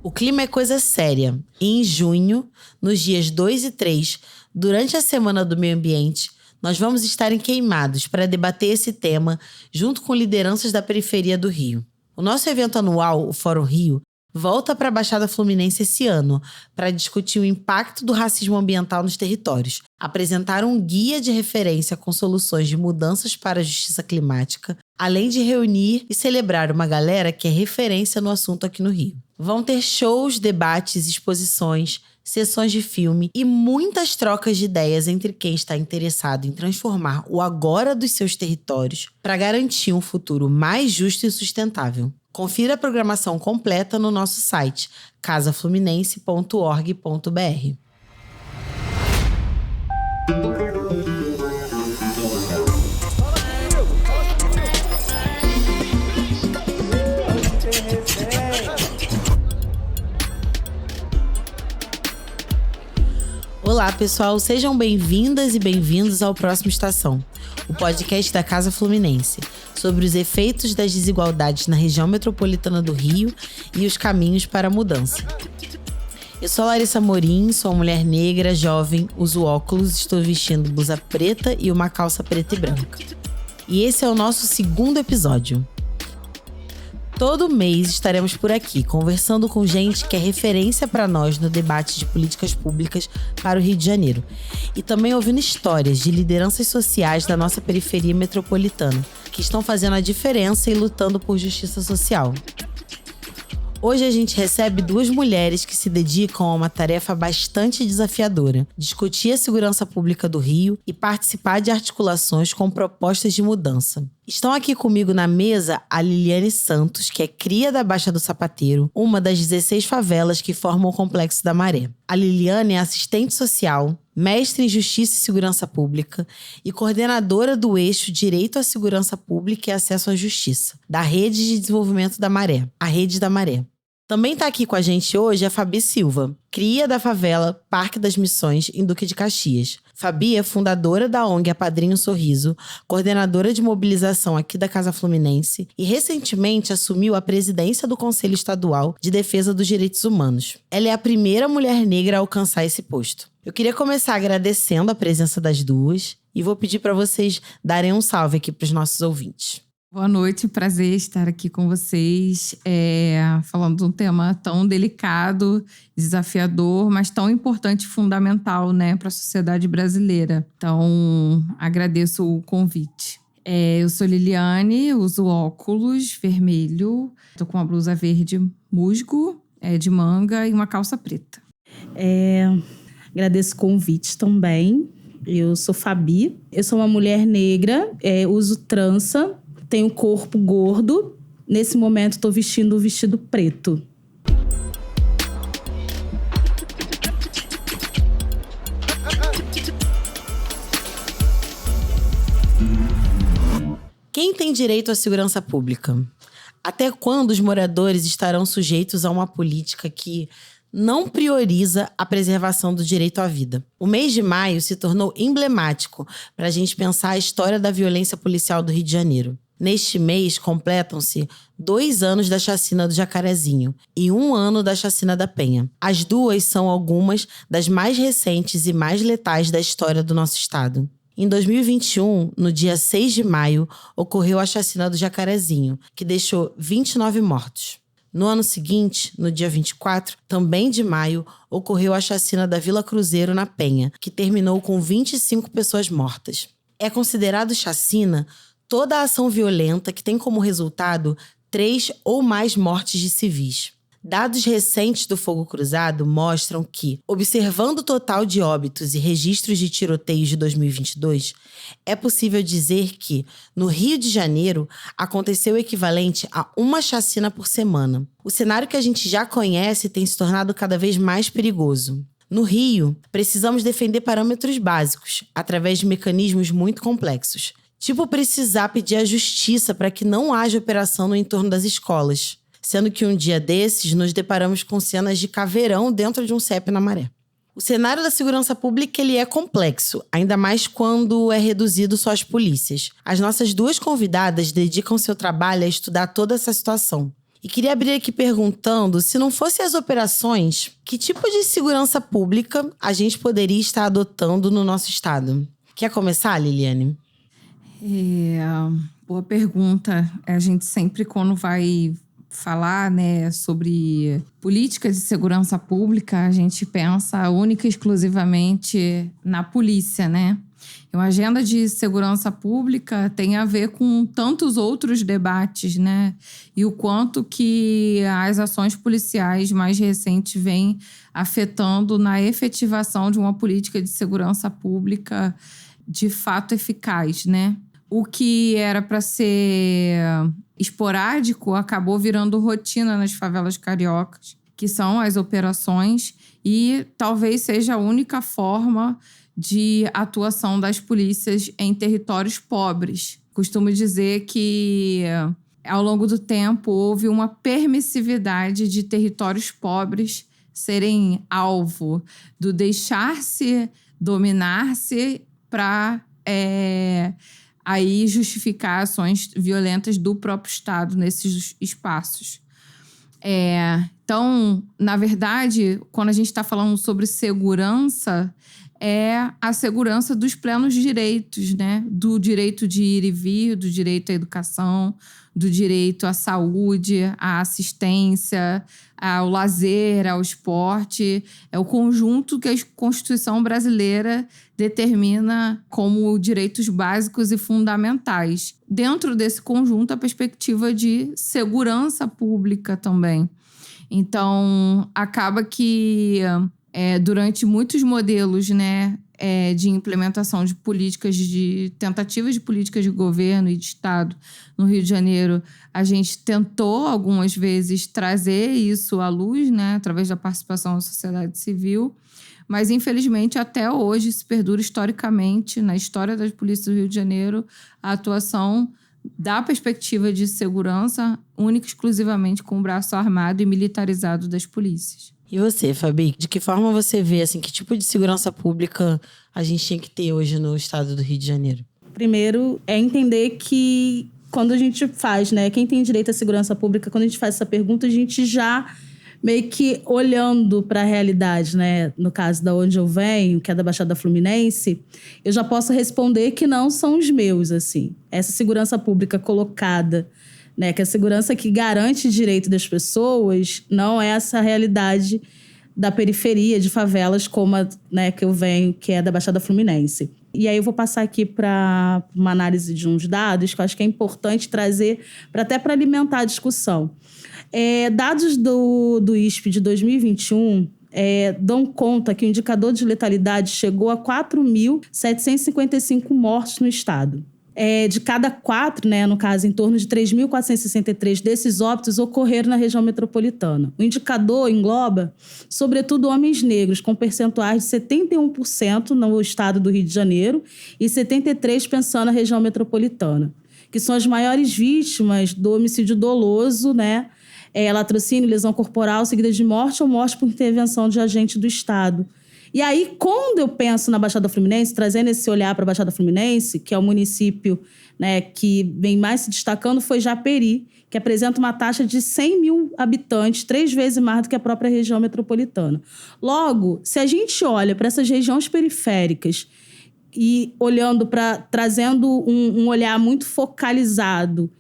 O clima é coisa séria. E em junho, nos dias 2 e 3, durante a Semana do Meio Ambiente, nós vamos estar em Queimados para debater esse tema junto com lideranças da periferia do Rio. O nosso evento anual, o Fórum Rio, volta para a Baixada Fluminense esse ano para discutir o impacto do racismo ambiental nos territórios, apresentar um guia de referência com soluções de mudanças para a justiça climática, além de reunir e celebrar uma galera que é referência no assunto aqui no Rio. Vão ter shows, debates, exposições, sessões de filme e muitas trocas de ideias entre quem está interessado em transformar o agora dos seus territórios para garantir um futuro mais justo e sustentável. Confira a programação completa no nosso site casafluminense.org.br. Olá, pessoal, sejam bem-vindas e bem-vindos ao Próximo Estação, o podcast da Casa Fluminense, sobre os efeitos das desigualdades na região metropolitana do Rio e os caminhos para a mudança. Eu sou Larissa Morim, sou uma mulher negra, jovem, uso óculos, estou vestindo blusa preta e uma calça preta e branca. E esse é o nosso segundo episódio. Todo mês estaremos por aqui, conversando com gente que é referência para nós no debate de políticas públicas para o Rio de Janeiro. E também ouvindo histórias de lideranças sociais da nossa periferia metropolitana, que estão fazendo a diferença e lutando por justiça social. Hoje a gente recebe duas mulheres que se dedicam a uma tarefa bastante desafiadora: discutir a segurança pública do Rio e participar de articulações com propostas de mudança. Estão aqui comigo na mesa a Liliane Santos, que é cria da Baixa do Sapateiro, uma das 16 favelas que formam o Complexo da Maré. A Liliane é assistente social, mestre em Justiça e Segurança Pública e coordenadora do eixo Direito à Segurança Pública e Acesso à Justiça, da Rede de Desenvolvimento da Maré, a Rede da Maré. Também está aqui com a gente hoje a Fabi Silva, cria da favela Parque das Missões, em Duque de Caxias. Fabi é fundadora da ONG A Padrinho Sorriso, coordenadora de mobilização aqui da Casa Fluminense e recentemente assumiu a presidência do Conselho Estadual de Defesa dos Direitos Humanos. Ela é a primeira mulher negra a alcançar esse posto. Eu queria começar agradecendo a presença das duas e vou pedir para vocês darem um salve aqui para os nossos ouvintes. Boa noite, prazer estar aqui com vocês, falando de um tema tão delicado, desafiador, mas tão importante e fundamental, né, para a sociedade brasileira. Então, agradeço o convite. Eu sou Liliane, uso óculos vermelho, estou com uma blusa verde musgo, de manga e uma calça preta. Agradeço o convite também. Eu sou Fabi, eu sou uma mulher negra, uso trança. Tenho corpo gordo. Nesse momento, estou vestindo o vestido preto. Quem tem direito à segurança pública? Até quando os moradores estarão sujeitos a uma política que não prioriza a preservação do direito à vida? O mês de maio se tornou emblemático para a gente pensar a história da violência policial do Rio de Janeiro. Neste mês, completam-se 2 anos da chacina do Jacarezinho e 1 ano da chacina da Penha. As duas são algumas das mais recentes e mais letais da história do nosso estado. Em 2021, no dia 6 de maio, ocorreu a chacina do Jacarezinho, que deixou 29 mortos. No ano seguinte, no dia 24, também de maio, ocorreu a chacina da Vila Cruzeiro, na Penha, que terminou com 25 pessoas mortas. É considerado chacina toda a ação violenta que tem como resultado 3 ou mais mortes de civis. Dados recentes do Fogo Cruzado mostram que, observando o total de óbitos e registros de tiroteios de 2022, é possível dizer que, no Rio de Janeiro, aconteceu o equivalente a uma chacina por semana. O cenário que a gente já conhece tem se tornado cada vez mais perigoso. No Rio, precisamos defender parâmetros básicos, através de mecanismos muito complexos. Tipo precisar pedir a justiça para que não haja operação no entorno das escolas. Sendo que um dia desses nos deparamos com cenas de caveirão dentro de um CEP na Maré. O cenário da segurança pública ele é complexo, ainda mais quando é reduzido só às polícias. As nossas duas convidadas dedicam seu trabalho a estudar toda essa situação. E queria abrir aqui perguntando, se não fossem as operações, que tipo de segurança pública a gente poderia estar adotando no nosso estado? Quer começar, Liliane? Boa pergunta. A gente sempre, quando vai falar, né, sobre políticas de segurança pública, a gente pensa única e exclusivamente na polícia, né? E uma agenda de segurança pública tem a ver com tantos outros debates, né? E o quanto que as ações policiais mais recentes vêm afetando na efetivação de uma política de segurança pública de fato eficaz, né? O que era para ser esporádico acabou virando rotina nas favelas cariocas, que são as operações, e talvez seja a única forma de atuação das polícias em territórios pobres. Costumo dizer que, ao longo do tempo, houve uma permissividade de territórios pobres serem alvo do deixar-se dominar-se para aí justificar ações violentas do próprio Estado nesses espaços. Então, na verdade, quando a gente está falando sobre segurança, é a segurança dos plenos direitos, né? Do direito de ir e vir, do direito à educação, do direito à saúde, à assistência, ao lazer, ao esporte. É o conjunto que a Constituição brasileira determina como direitos básicos e fundamentais. Dentro desse conjunto, a perspectiva de segurança pública também. Então, acaba que durante muitos modelos, né, de implementação de políticas, de tentativas de políticas de governo e de Estado no Rio de Janeiro, a gente tentou algumas vezes trazer isso à luz, né, através da participação da sociedade civil, mas infelizmente até hoje se perdura historicamente, na história das polícias do Rio de Janeiro, a atuação da perspectiva de segurança única e exclusivamente com o braço armado e militarizado das polícias. E você, Fabi? De que forma você vê, assim, que tipo de segurança pública a gente tinha que ter hoje no estado do Rio de Janeiro? Primeiro, é entender que quando a gente faz, né? Quem tem direito à segurança pública, quando a gente faz essa pergunta, a gente já meio que olhando para a realidade, né? No caso da onde eu venho, que é da Baixada Fluminense, eu já posso responder que não são os meus, assim. Essa segurança pública colocada, né, que a segurança que garante o direito das pessoas não é essa realidade da periferia, de favelas como a, né, que eu venho, que é da Baixada Fluminense. E aí eu vou passar aqui para uma análise de uns dados que eu acho que é importante trazer até para alimentar a discussão. Dados do ISP de 2021 dão conta que o indicador de letalidade chegou a 4.755 mortes no estado. De cada 4, né, no caso, em torno de 3.463 desses óbitos ocorreram na região metropolitana. O indicador engloba, sobretudo, homens negros, com percentuais de 71% no estado do Rio de Janeiro e 73% pensando na região metropolitana, que são as maiores vítimas do homicídio doloso, né? Latrocínio, lesão corporal seguida de morte ou morte por intervenção de agente do Estado. E aí, quando eu penso na Baixada Fluminense, trazendo esse olhar para a Baixada Fluminense, que é o município, né, que vem mais se destacando, foi Japeri, que apresenta uma taxa de 100 mil habitantes, 3 vezes mais do que a própria região metropolitana. Logo, se a gente olha para essas regiões periféricas e olhando trazendo um olhar muito focalizado,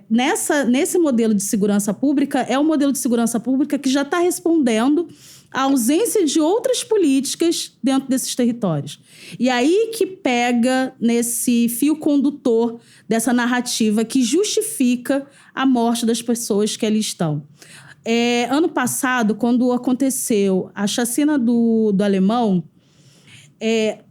nesse modelo de segurança pública, é um modelo de segurança pública que já está respondendo à ausência de outras políticas dentro desses territórios. E aí que pega nesse fio condutor dessa narrativa que justifica a morte das pessoas que ali estão. Ano passado, quando aconteceu a chacina do Alemão,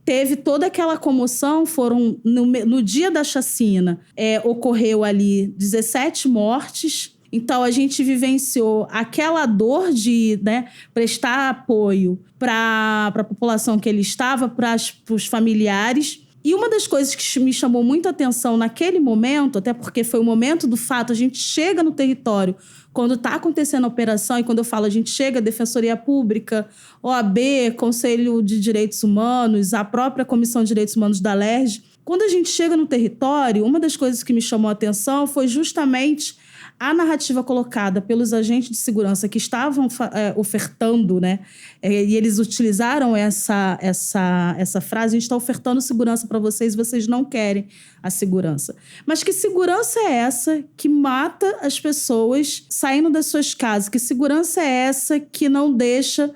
teve toda aquela comoção, foram no dia da chacina, ocorreu ali 17 mortes. Então, a gente vivenciou aquela dor de, né, prestar apoio para a população que ele estava, para os familiares. E uma das coisas que me chamou muita atenção naquele momento, até porque foi o momento do fato, a gente chega no território quando está acontecendo a operação, e quando eu falo a gente chega, Defensoria Pública, OAB, Conselho de Direitos Humanos, a própria Comissão de Direitos Humanos da LERJ. Quando a gente chega no território, uma das coisas que me chamou a atenção foi justamente a narrativa colocada pelos agentes de segurança que estavam ofertando, né? E eles utilizaram essa frase: a gente está ofertando segurança para vocês, vocês não querem a segurança. Mas que segurança é essa que mata as pessoas saindo das suas casas? Que segurança é essa que não deixa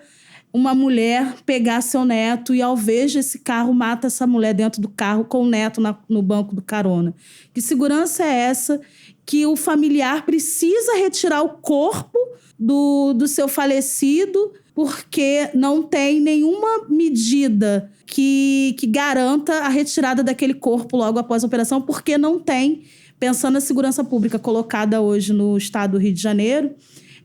uma mulher pegar seu neto e, ao ver esse carro, mata essa mulher dentro do carro com o neto no banco do carona? Que segurança é essa que o familiar precisa retirar o corpo do seu falecido porque não tem nenhuma medida que garanta a retirada daquele corpo logo após a operação, porque não tem, pensando na segurança pública colocada hoje no estado do Rio de Janeiro,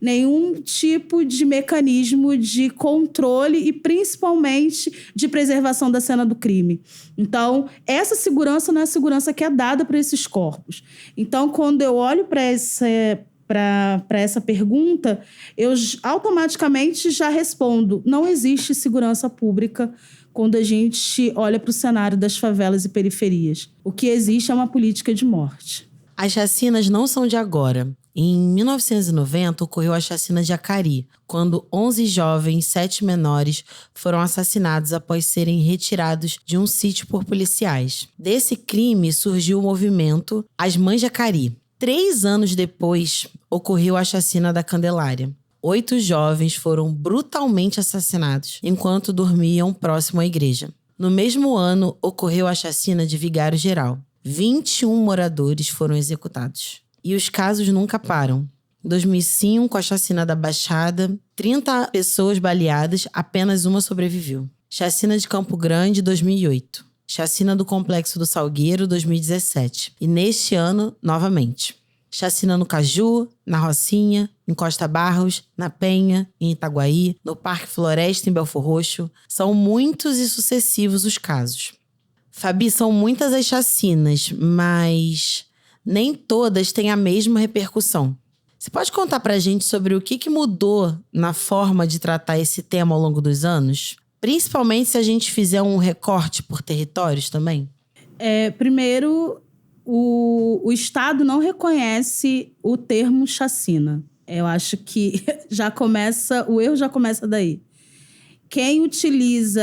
nenhum tipo de mecanismo de controle e, principalmente, de preservação da cena do crime. Então, essa segurança não é a segurança que é dada para esses corpos. Então, quando eu olho para essa pergunta, eu automaticamente já respondo: não existe segurança pública quando a gente olha para o cenário das favelas e periferias. O que existe é uma política de morte. As chacinas não são de agora. Em 1990, ocorreu a chacina de Acari, quando 11 jovens, 7 menores, foram assassinados após serem retirados de um sítio por policiais. Desse crime surgiu o movimento As Mães de Acari. 3 anos depois, ocorreu a chacina da Candelária. 8 jovens foram brutalmente assassinados enquanto dormiam próximo à igreja. No mesmo ano, ocorreu a chacina de Vigário Geral. 21 moradores foram executados. E os casos nunca param. Em 2005, com a chacina da Baixada, 30 pessoas baleadas, apenas uma sobreviveu. Chacina de Campo Grande, 2008. Chacina do Complexo do Salgueiro, 2017. E neste ano, novamente. Chacina no Caju, na Rocinha, em Costa Barros, na Penha, em Itaguaí, no Parque Floresta, em Belfor Roxo. São muitos e sucessivos os casos. Fabi, são muitas as chacinas, mas nem todas têm a mesma repercussão. Você pode contar pra gente sobre o que mudou na forma de tratar esse tema ao longo dos anos? Principalmente se a gente fizer um recorte por territórios também? Primeiro, o Estado não reconhece o termo chacina. Eu acho que o erro já começa daí. Quem utiliza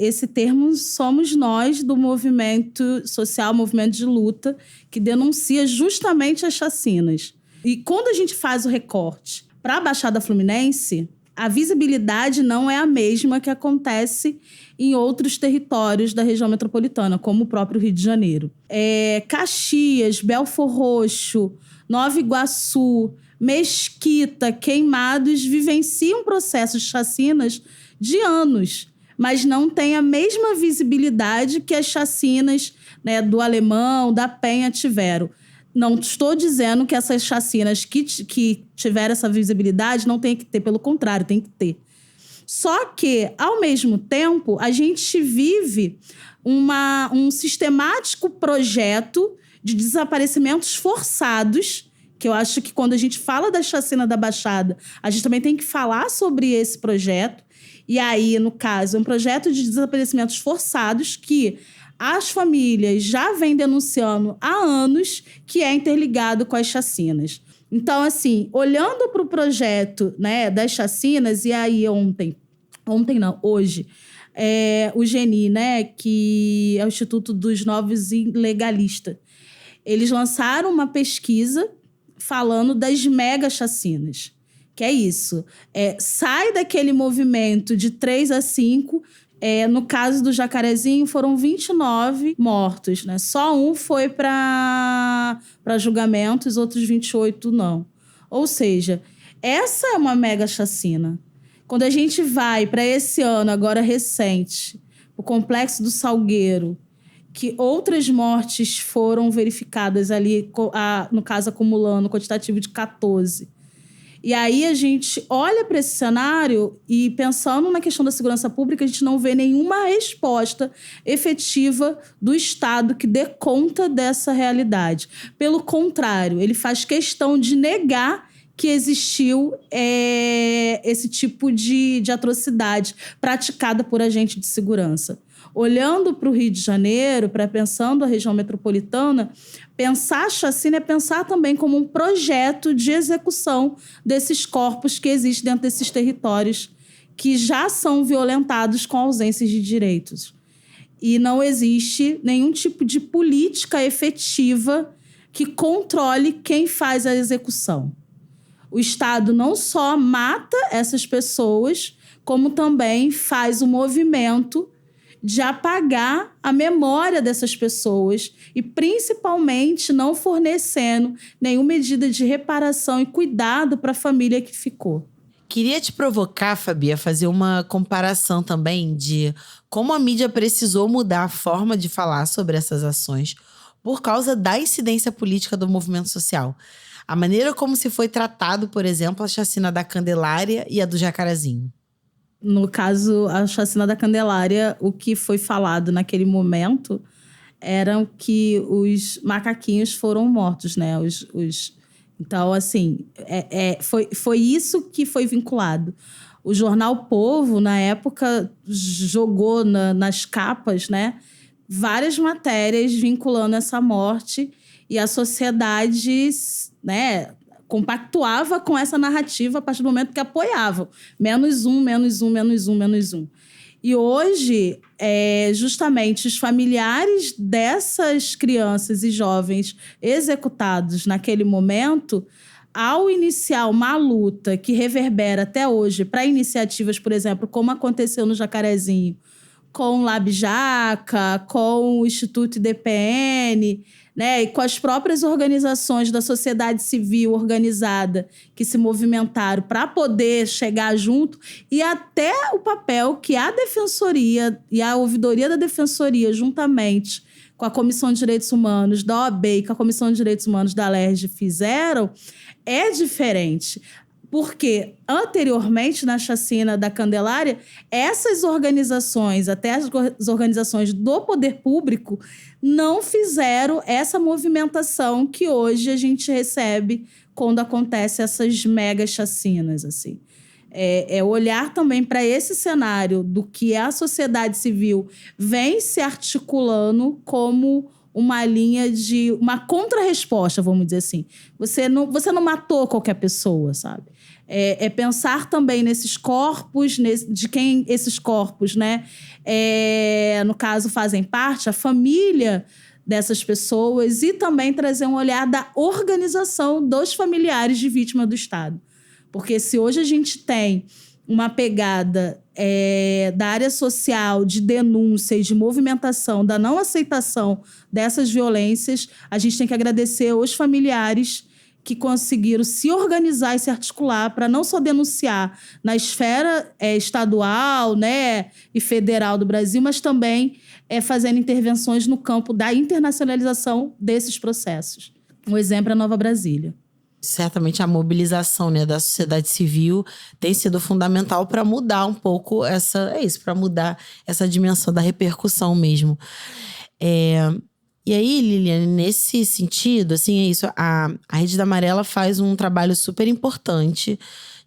esse termo somos nós do movimento social, movimento de luta, que denuncia justamente as chacinas. E quando a gente faz o recorte para a Baixada Fluminense, a visibilidade não é a mesma que acontece em outros territórios da região metropolitana, como o próprio Rio de Janeiro. Caxias, Belfor Roxo, Nova Iguaçu, Mesquita, Queimados vivenciam processos de chacinas de anos, mas não tem a mesma visibilidade que as chacinas, né, do Alemão, da Penha tiveram. Não estou dizendo que essas chacinas que tiveram essa visibilidade não tem que ter, pelo contrário, tem que ter. Só que, ao mesmo tempo, a gente vive um sistemático projeto de desaparecimentos forçados, que eu acho que quando a gente fala da chacina da Baixada, a gente também tem que falar sobre esse projeto. E aí, no caso, é um projeto de desaparecimentos forçados que as famílias já vêm denunciando há anos, que é interligado com as chacinas. Então, assim, olhando para o projeto, né, das chacinas, e aí hoje, o GENI, né, que é o Instituto dos Novos Legalistas, eles lançaram uma pesquisa falando das mega chacinas. Que é isso. Sai daquele movimento de 3 a 5. No caso do Jacarezinho, foram 29 mortos, né? Só um foi para julgamento, os outros 28 não. Ou seja, essa é uma mega chacina. Quando a gente vai para esse ano, agora recente, o Complexo do Salgueiro, que outras mortes foram verificadas ali, no caso acumulando, quantitativo de 14. E aí a gente olha para esse cenário e, pensando na questão da segurança pública, a gente não vê nenhuma resposta efetiva do Estado que dê conta dessa realidade. Pelo contrário, ele faz questão de negar que existiu esse tipo de atrocidade praticada por agente de segurança. Olhando para o Rio de Janeiro, pensando a região metropolitana, pensar a chacina é pensar também como um projeto de execução desses corpos que existem dentro desses territórios que já são violentados com ausências de direitos. E não existe nenhum tipo de política efetiva que controle quem faz a execução. O Estado não só mata essas pessoas, como também faz o movimento de apagar a memória dessas pessoas e, principalmente, não fornecendo nenhuma medida de reparação e cuidado para a família que ficou. Queria te provocar, Fabi, a fazer uma comparação também de como a mídia precisou mudar a forma de falar sobre essas ações por causa da incidência política do movimento social. A maneira como se foi tratado, por exemplo, a chacina da Candelária e a do Jacarezinho. No caso, a chacina da Candelária, o que foi falado naquele momento era que os macaquinhos foram mortos, né? Então, assim, foi isso que foi vinculado. O jornal Povo, na época, jogou nas capas, né, várias matérias vinculando essa morte, e a sociedade, né, compactuava com essa narrativa a partir do momento que apoiavam. Menos um, menos um, menos um, menos um. E hoje, justamente, os familiares dessas crianças e jovens executados naquele momento, ao iniciar uma luta que reverbera até hoje para iniciativas, por exemplo, como aconteceu no Jacarezinho, com o LabJaca, com o Instituto IDPN, né, e com as próprias organizações da sociedade civil organizada que se movimentaram para poder chegar junto, e até o papel que a Defensoria e a Ouvidoria da Defensoria, juntamente com a Comissão de Direitos Humanos da OAB e com a Comissão de Direitos Humanos da LERJ fizeram, é diferente. Porque, anteriormente, na chacina da Candelária, essas organizações, até as organizações do poder público, não fizeram essa movimentação que hoje a gente recebe quando acontecem essas mega chacinas, assim. Olhar também para esse cenário do que a sociedade civil vem se articulando como uma linha de... uma contra-resposta, vamos dizer assim. Você não matou qualquer pessoa, sabe? Pensar também nesses corpos, de quem esses corpos, né, no caso, fazem parte, a família dessas pessoas, e também trazer um olhar da organização dos familiares de vítima do Estado. Porque se hoje a gente tem uma pegada da área social, de denúncia e de movimentação, da não aceitação dessas violências, a gente tem que agradecer aos familiares que conseguiram se organizar e se articular para não só denunciar na esfera estadual, né, e federal do Brasil, mas também fazendo intervenções no campo da internacionalização desses processos. Um exemplo é a Nova Brasília. Certamente a mobilização, né, da sociedade civil tem sido fundamental para mudar um pouco para mudar essa dimensão da repercussão mesmo. E aí, Liliane, nesse sentido, assim, é isso. A Rede da Amarela faz um trabalho super importante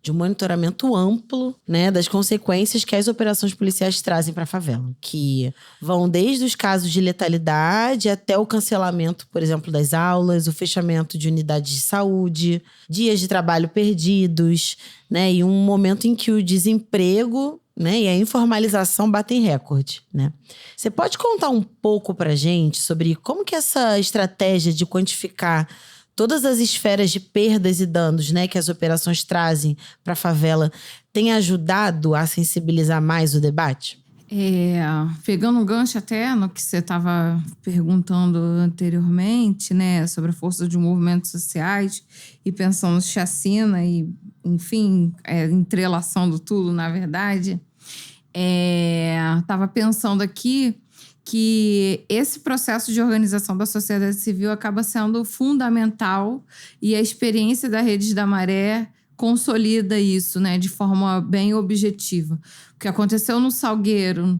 de um monitoramento amplo, né, das consequências que as operações policiais trazem para a favela. Que vão desde os casos de letalidade até o cancelamento, por exemplo, das aulas, o fechamento de unidades de saúde, dias de trabalho perdidos, né, e um momento em que o desemprego, né, e a informalização batem recorde, né? Você pode contar um pouco pra gente sobre como que essa estratégia de quantificar todas as esferas de perdas e danos, né, que as operações trazem para a favela tem ajudado a sensibilizar mais o debate? Pegando um gancho até no que você estava perguntando anteriormente, né, sobre a força de movimentos sociais e pensando em chacina e, enfim, entrelaçando tudo, na verdade, estava pensando aqui que esse processo de organização da sociedade civil acaba sendo fundamental, e a experiência da Rede da Maré consolida isso, né, de forma bem objetiva. O que aconteceu no Salgueiro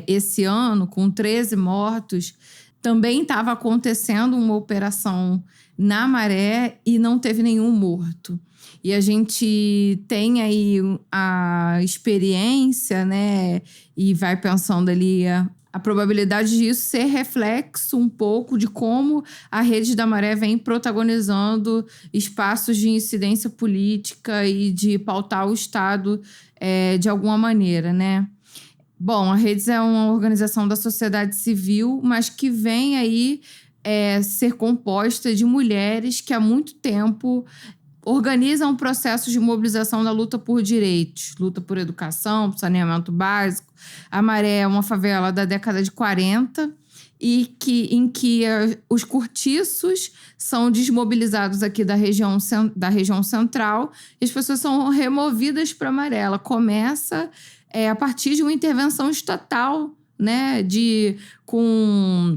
esse ano, com 13 mortos, também estava acontecendo uma operação na Maré e não teve nenhum morto. E a gente tem aí a experiência, né, e vai pensando ali a probabilidade disso ser reflexo um pouco de como a Rede da Maré vem protagonizando espaços de incidência política e de pautar o Estado de alguma maneira, né? Bom, a Redes é uma organização da sociedade civil, mas que vem aí ser composta de mulheres que há muito tempo organizam processos de mobilização da luta por direitos, luta por educação, por saneamento básico. A Maré é uma favela da década de 40 e em que os cortiços são desmobilizados aqui da região central e as pessoas são removidas para a Maré. Ela começa a partir de uma intervenção estatal, né, com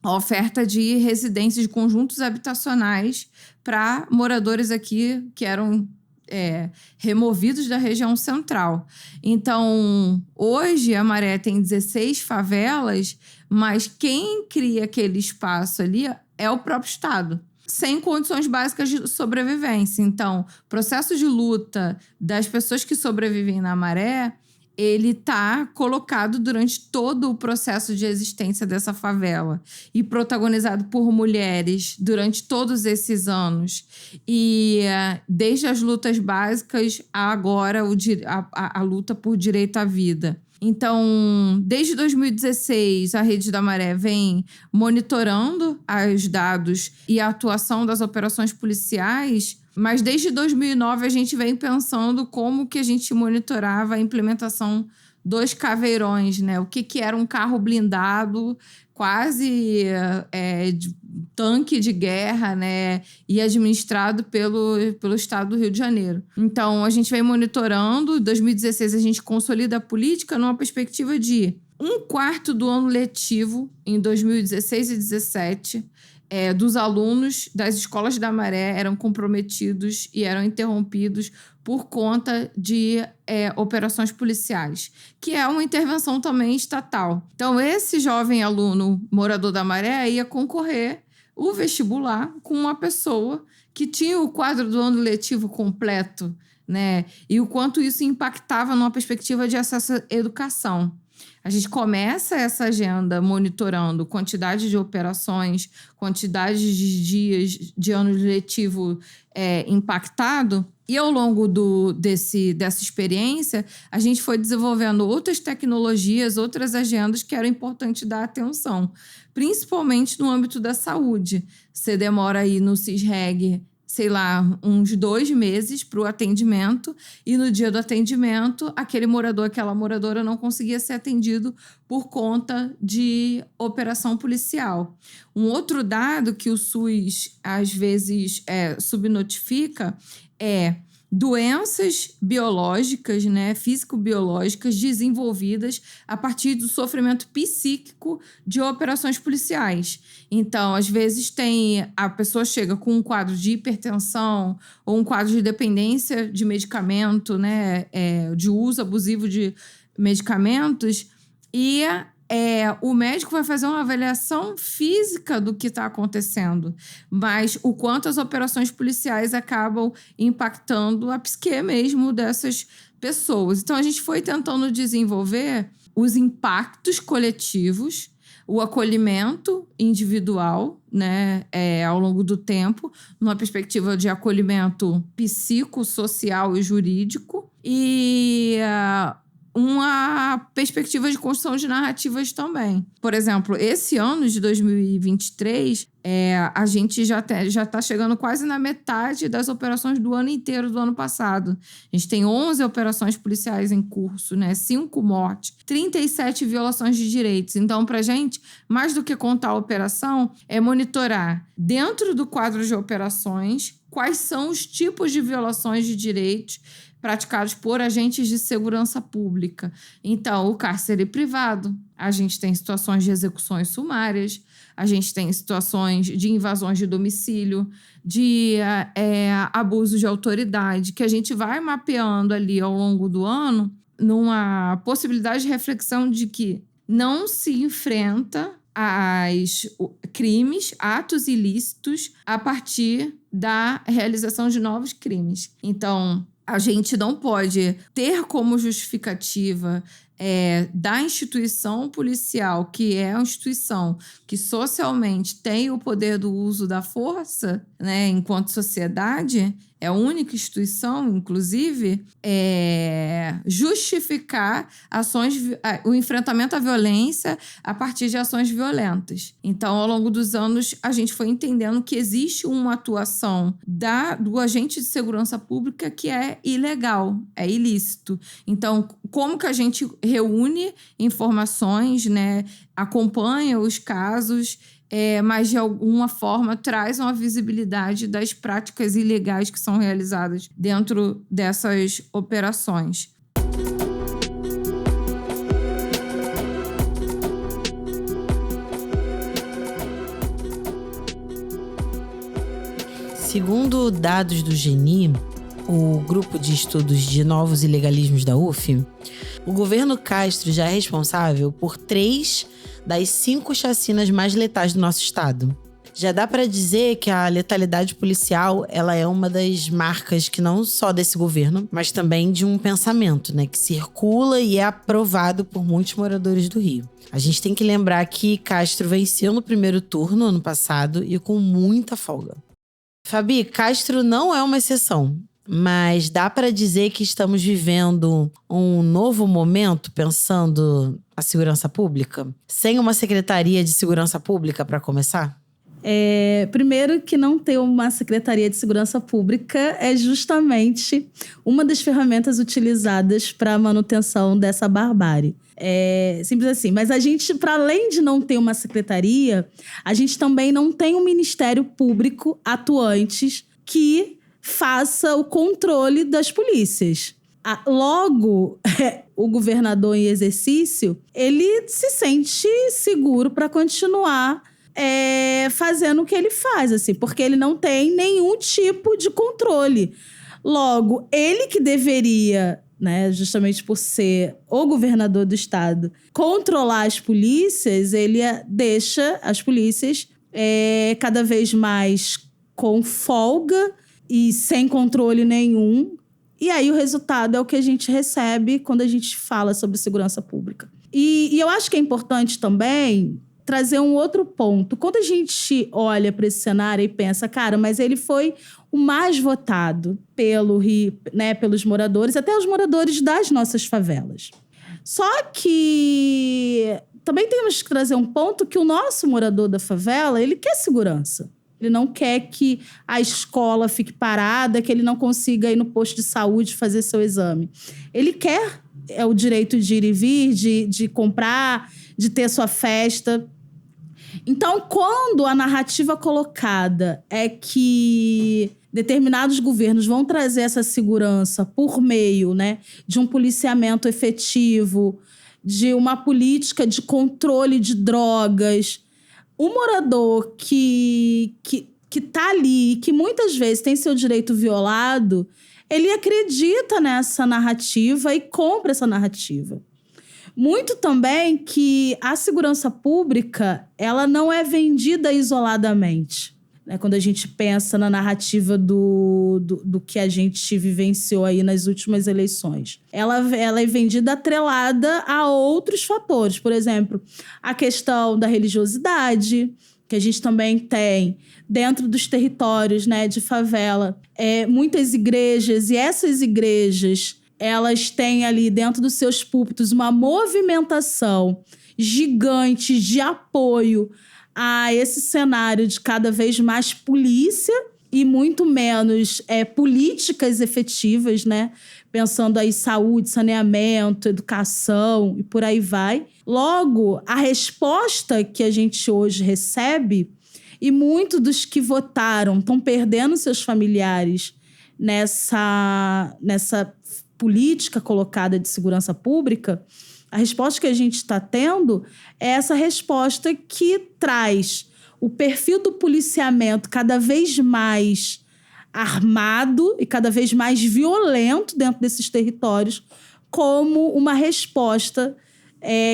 a oferta de residências, de conjuntos habitacionais para moradores aqui que eram removidos da região central. Então, hoje a Maré tem 16 favelas, mas quem cria aquele espaço ali é o próprio Estado, sem condições básicas de sobrevivência. Então, o processo de luta das pessoas que sobrevivem na Maré, ele está colocado durante todo o processo de existência dessa favela e protagonizado por mulheres durante todos esses anos. E desde as lutas básicas a agora a luta por direito à vida. Então, desde 2016, a Rede da Maré vem monitorando os dados e a atuação das operações policiais, mas desde 2009 a gente vem pensando como que a gente monitorava a implementação dos caveirões, né? O que era um carro blindado, quase de tanque de guerra, né? E administrado pelo Estado do Rio de Janeiro. Então, a gente vem monitorando. Em 2016, a gente consolida a política numa perspectiva de 1/4 do ano letivo, em 2016 e 2017, dos alunos das escolas da Maré eram comprometidos e eram interrompidos por conta de operações policiais, que é uma intervenção também estatal. Então, esse jovem aluno morador da Maré ia concorrer o vestibular com uma pessoa que tinha o quadro do ano letivo completo, né? E o quanto isso impactava numa perspectiva de acesso à educação. A gente começa essa agenda monitorando quantidade de operações, quantidade de dias de ano letivo impactado. E ao longo dessa experiência, a gente foi desenvolvendo outras tecnologias, outras agendas que eram importantes dar atenção, principalmente no âmbito da saúde. Você demora aí no CISREG, sei lá, uns 2 meses para o atendimento, e no dia do atendimento, aquele morador, aquela moradora não conseguia ser atendido por conta de operação policial. Um outro dado que o SUS, às vezes, subnotifica é doenças biológicas, né, físico-biológicas desenvolvidas a partir do sofrimento psíquico de operações policiais. Então, às vezes a pessoa chega com um quadro de hipertensão ou um quadro de dependência de medicamento, né, de uso abusivo de medicamentos, e o médico vai fazer uma avaliação física do que está acontecendo, mas o quanto as operações policiais acabam impactando a psique mesmo dessas pessoas. Então, a gente foi tentando desenvolver os impactos coletivos, o acolhimento individual, né, ao longo do tempo, numa perspectiva de acolhimento psicossocial e jurídico, e uma perspectiva de construção de narrativas também. Por exemplo, esse ano de 2023, a gente já está chegando quase na metade das operações do ano inteiro do ano passado. A gente tem 11 operações policiais em curso, né? 5 mortes, 37 violações de direitos. Então, para a gente, mais do que contar a operação, é monitorar dentro do quadro de operações quais são os tipos de violações de direitos praticados por agentes de segurança pública. Então, o cárcere privado, a gente tem situações de execuções sumárias, a gente tem situações de invasões de domicílio, de abuso de autoridade, que a gente vai mapeando ali ao longo do ano, numa possibilidade de reflexão de que não se enfrenta crimes, atos ilícitos, a partir da realização de novos crimes. Então, a gente não pode ter como justificativa da instituição policial, que é uma instituição que socialmente tem o poder do uso da força, né, enquanto sociedade, é a única instituição, inclusive, justificar o enfrentamento à violência a partir de ações violentas. Então, ao longo dos anos, a gente foi entendendo que existe uma atuação do agente de segurança pública que é ilegal, é ilícito. Então, como que a gente reúne informações, né, acompanha os casos, mas de alguma forma traz uma visibilidade das práticas ilegais que são realizadas dentro dessas operações. Segundo dados do GENI, o Grupo de Estudos de Novos Ilegalismos da UF, o governo Castro já é responsável por 3 das 5 chacinas mais letais do nosso estado. Já dá para dizer que a letalidade policial ela é uma das marcas que não só desse governo, mas também de um pensamento, né, que circula e é aprovado por muitos moradores do Rio. A gente tem que lembrar que Castro venceu no primeiro turno ano passado e com muita folga. Fabi, Castro não é uma exceção. Mas dá para dizer que estamos vivendo um novo momento pensando a segurança pública? Sem uma Secretaria de Segurança Pública, para começar? Primeiro que não ter uma Secretaria de Segurança Pública é justamente uma das ferramentas utilizadas para a manutenção dessa barbárie. Simples assim. Mas a gente, para além de não ter uma secretaria, a gente também não tem um Ministério Público atuantes que faça o controle das polícias. Logo, o governador em exercício, ele se sente seguro para continuar fazendo o que ele faz, assim, porque ele não tem nenhum tipo de controle. Logo, ele que deveria, né, justamente por ser o governador do estado, controlar as polícias, ele deixa as polícias cada vez mais com folga e sem controle nenhum. E aí o resultado é o que a gente recebe quando a gente fala sobre segurança pública. E eu acho que é importante também trazer um outro ponto. Quando a gente olha para esse cenário e pensa, cara, mas ele foi o mais votado pelo Rio, né, pelos moradores, até os moradores das nossas favelas. Só que também temos que trazer um ponto que o nosso morador da favela, ele quer segurança. Ele não quer que a escola fique parada, que ele não consiga ir no posto de saúde fazer seu exame. Ele quer o direito de ir e vir, de comprar, de ter sua festa. Então, quando a narrativa colocada é que determinados governos vão trazer essa segurança por meio, né, de um policiamento efetivo, de uma política de controle de drogas, o morador que tá ali, que muitas vezes tem seu direito violado, ele acredita nessa narrativa e compra essa narrativa. Muito também que a segurança pública, ela não é vendida isoladamente. Né? Quando a gente pensa na narrativa do que a gente vivenciou aí nas últimas eleições. Ela é vendida atrelada a outros fatores. Por exemplo, a questão da religiosidade, que a gente também tem dentro dos territórios, né, de favela. Muitas igrejas, e essas igrejas, elas têm ali dentro dos seus púlpitos uma movimentação gigante de apoio a esse cenário de cada vez mais polícia e muito menos políticas efetivas, né? Pensando aí saúde, saneamento, educação e por aí vai. Logo, a resposta que a gente hoje recebe, e muitos dos que votaram estão perdendo seus familiares nessa política colocada de segurança pública, A resposta que a gente está tendo é essa resposta que traz o perfil do policiamento cada vez mais armado e cada vez mais violento dentro desses territórios como uma resposta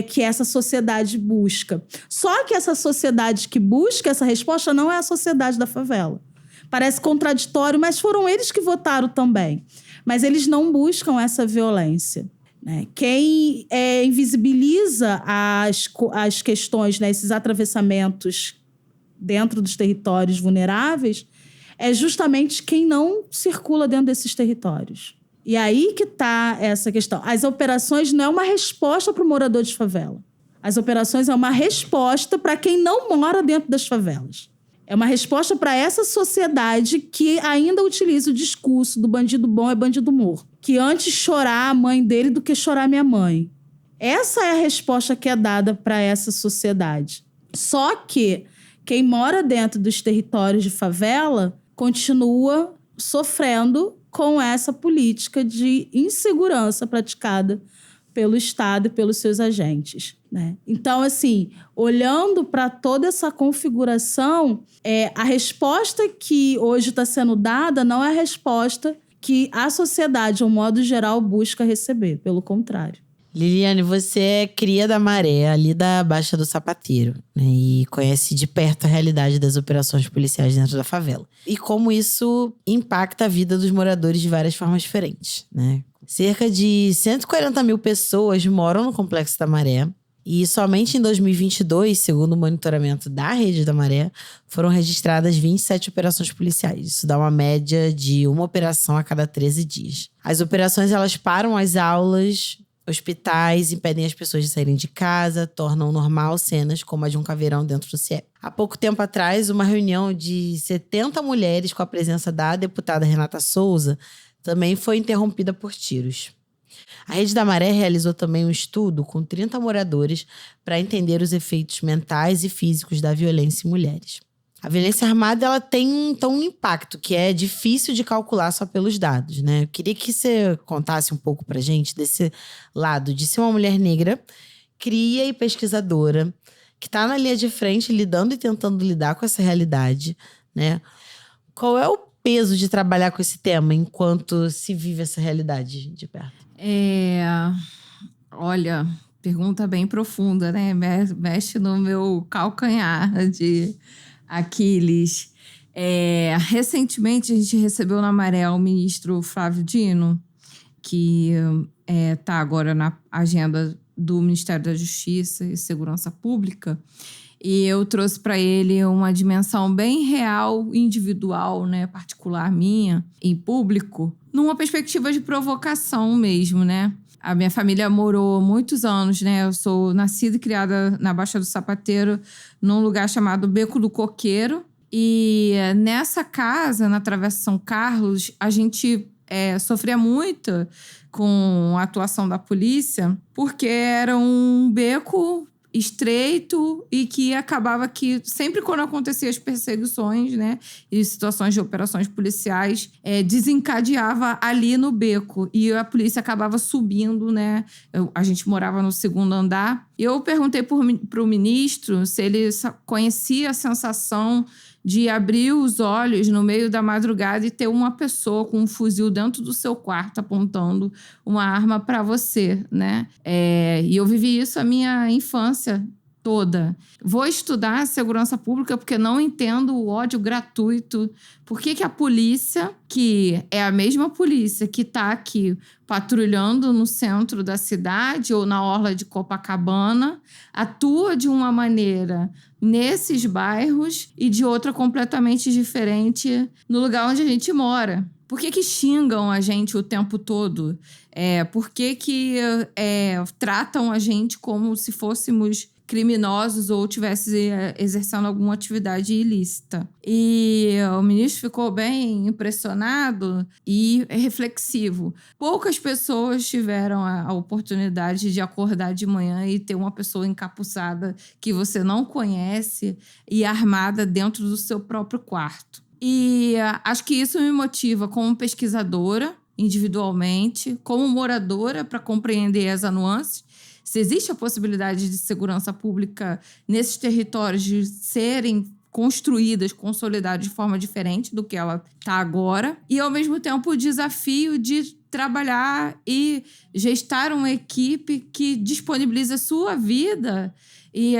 que essa sociedade busca. Só que essa sociedade que busca essa resposta não é a sociedade da favela. Parece contraditório, mas foram eles que votaram também. Mas eles não buscam essa violência. Né? Quem invisibiliza as questões, né, esses atravessamentos dentro dos territórios vulneráveis é justamente quem não circula dentro desses territórios. E aí que está essa questão. As operações não é uma resposta para o morador de favela. As operações é uma resposta para quem não mora dentro das favelas. É uma resposta para essa sociedade que ainda utiliza o discurso do bandido bom é bandido morto. Que antes chorar a mãe dele do que chorar minha mãe. Essa é a resposta que é dada para essa sociedade. Só que quem mora dentro dos territórios de favela continua sofrendo com essa política de insegurança praticada pelo Estado e pelos seus agentes. Né? Então, assim, olhando para toda essa configuração, a resposta que hoje está sendo dada não é a resposta que a sociedade, de um modo geral, busca receber. Pelo contrário. Liliane, você é cria da Maré, ali da Baixa do Sapateiro, né? E conhece de perto a realidade das operações policiais dentro da favela. E como isso impacta a vida dos moradores de várias formas diferentes, né? Cerca de 140 mil pessoas moram no Complexo da Maré. E somente em 2022, segundo o monitoramento da Rede da Maré, foram registradas 27 operações policiais. Isso dá uma média de uma operação a cada 13 dias. As operações, elas param as aulas, hospitais, impedem as pessoas de saírem de casa, tornam normal cenas como a de um caveirão dentro do CIEP. Há pouco tempo atrás, uma reunião de 70 mulheres com a presença da deputada Renata Souza também foi interrompida por tiros. A Rede da Maré realizou também um estudo com 30 moradores para entender os efeitos mentais e físicos da violência em mulheres. A violência armada, ela tem um impacto que é difícil de calcular só pelos dados, né? Eu queria que você contasse um pouco pra gente desse lado de ser uma mulher negra, cria e pesquisadora, que tá na linha de frente lidando e tentando lidar com essa realidade, né? Qual é o peso de trabalhar com esse tema enquanto se vive essa realidade de perto? Olha, pergunta bem profunda, né? Mexe no meu calcanhar de Aquiles. Recentemente, a gente recebeu na Maré o ministro Flávio Dino, que está agora na agenda do Ministério da Justiça e Segurança Pública. E eu trouxe para ele uma dimensão bem real, individual, né, particular minha, em público, numa perspectiva de provocação mesmo, né? A minha família morou muitos anos, né? Eu sou nascida e criada na Baixa do Sapateiro, num lugar chamado Beco do Coqueiro. E nessa casa, na Travessa São Carlos, a gente sofria muito com a atuação da polícia, porque era um beco estreito e que acabava que sempre quando acontecia as perseguições, né, e situações de operações policiais, desencadeava ali no beco e a polícia acabava subindo, né? A gente morava no segundo andar. Eu perguntei pro ministro se ele conhecia a sensação de abrir os olhos no meio da madrugada e ter uma pessoa com um fuzil dentro do seu quarto apontando uma arma para você, né? E eu vivi isso a minha infância toda. Vou estudar segurança pública porque não entendo o ódio gratuito. Por que a polícia, que é a mesma polícia que está aqui patrulhando no centro da cidade ou na orla de Copacabana, atua de uma maneira nesses bairros e de outra completamente diferente no lugar onde a gente mora? Por que xingam a gente o tempo todo? Por que tratam a gente como se fôssemos criminosos ou estivesse exercendo alguma atividade ilícita? E o ministro ficou bem impressionado e reflexivo. Poucas pessoas tiveram a oportunidade de acordar de manhã e ter uma pessoa encapuçada que você não conhece e armada dentro do seu próprio quarto. E acho que isso me motiva como pesquisadora, individualmente, como moradora, para compreender as nuances se existe a possibilidade de segurança pública nesses territórios de serem construídas, consolidadas de forma diferente do que ela está agora. E, ao mesmo tempo, o desafio de trabalhar e gestar uma equipe que disponibiliza a sua vida e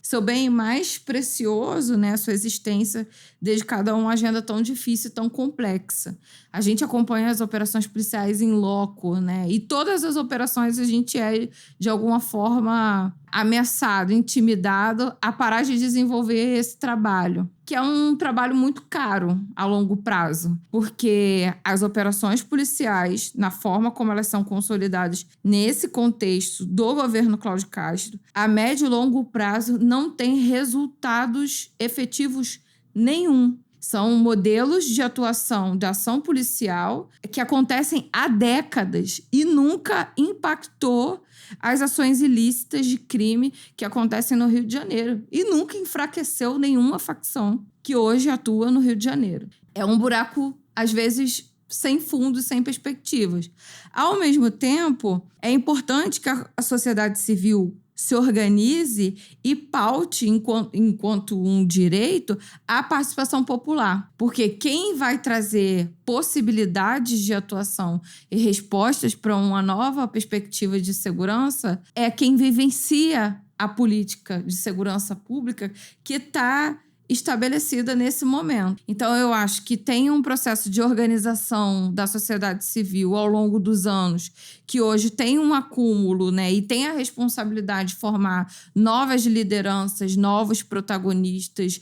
seu bem mais precioso, né, a sua existência, dedicada a uma agenda tão difícil e tão complexa. A gente acompanha as operações policiais em loco, né? E todas as operações a gente é, de alguma forma, ameaçado, intimidado a parar de desenvolver esse trabalho, que é um trabalho muito caro a longo prazo, porque as operações policiais, na forma como elas são consolidadas nesse contexto do governo Cláudio Castro, a médio e longo prazo não tem resultados efetivos nenhum. São modelos de atuação, de ação policial, que acontecem há décadas e nunca impactou as ações ilícitas de crime que acontecem no Rio de Janeiro. E nunca enfraqueceu nenhuma facção que hoje atua no Rio de Janeiro. É um buraco, às vezes, sem fundo e sem perspectivas. Ao mesmo tempo, é importante que a sociedade civil se organize e paute, enquanto um direito, a participação popular. Porque quem vai trazer possibilidades de atuação e respostas para uma nova perspectiva de segurança é quem vivencia a política de segurança pública que está estabelecida nesse momento. Então, eu acho que tem um processo de organização da sociedade civil ao longo dos anos, que hoje tem um acúmulo, né, e tem a responsabilidade de formar novas lideranças, novos protagonistas,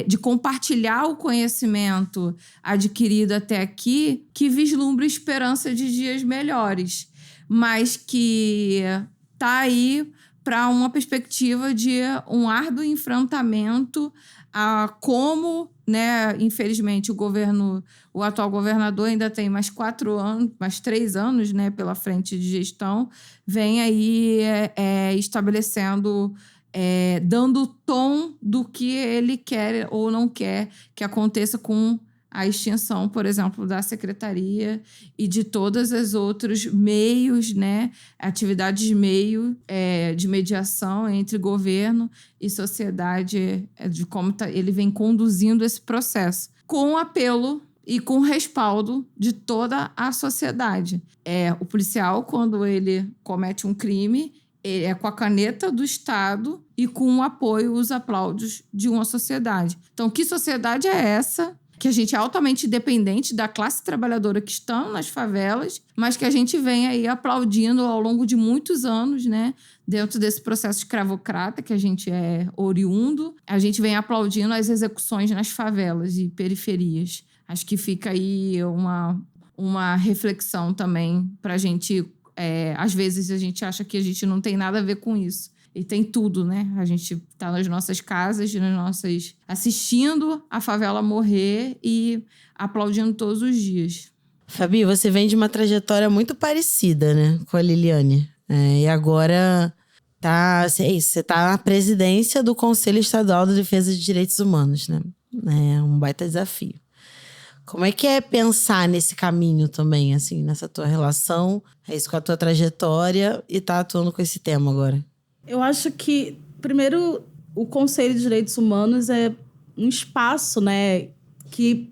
de compartilhar o conhecimento adquirido até aqui, que vislumbra esperança de dias melhores, mas que está aí para uma perspectiva de um árduo enfrentamento a como, né, infelizmente, o atual governador ainda tem mais 3 anos, né, pela frente de gestão, vem aí estabelecendo, dando o tom do que ele quer ou não quer que aconteça com a extinção, por exemplo, da secretaria e de todos os outros meios, né, atividades de meio de mediação entre governo e sociedade, de como ele vem conduzindo esse processo, com apelo e com respaldo de toda a sociedade. O policial, quando ele comete um crime, é com a caneta do Estado e com o apoio, os aplausos de uma sociedade. Então, que sociedade é essa? Que a gente é altamente dependente da classe trabalhadora que estão nas favelas, mas que a gente vem aí aplaudindo ao longo de muitos anos, né? Dentro desse processo escravocrata que a gente é oriundo, a gente vem aplaudindo as execuções nas favelas e periferias. Acho que fica aí uma reflexão também pra gente. Às vezes a gente acha que a gente não tem nada a ver com isso. E tem tudo, né? A gente tá nas nossas casas, assistindo a favela morrer e aplaudindo todos os dias. Fabi, você vem de uma trajetória muito parecida, né, com a Liliane. E agora você tá na presidência do Conselho Estadual de Defesa de Direitos Humanos, né? É um baita desafio. Como é que é pensar nesse caminho também, assim, nessa tua relação, com a tua trajetória e tá atuando com esse tema agora? Eu acho que, primeiro, o Conselho de Direitos Humanos é um espaço, né, que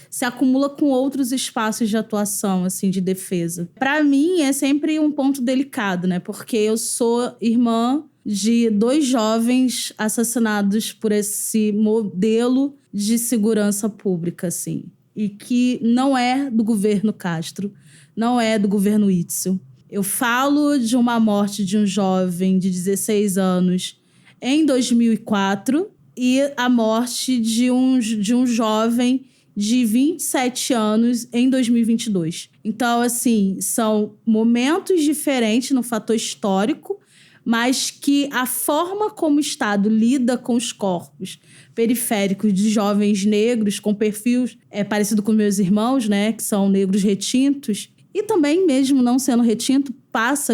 se acumula com outros espaços de atuação, assim, de defesa. Para mim, é sempre um ponto delicado, né, porque eu sou irmã de 2 jovens assassinados por esse modelo de segurança pública, assim, e que não é do governo Castro, não é do governo Witzel. Eu falo de uma morte de um jovem de 16 anos em 2004 e a morte de um jovem de 27 anos em 2022. Então, assim, são momentos diferentes no fator histórico, mas que a forma como o Estado lida com os corpos periféricos de jovens negros com perfis parecido com meus irmãos, né, que são negros retintos, e também, mesmo não sendo retinto,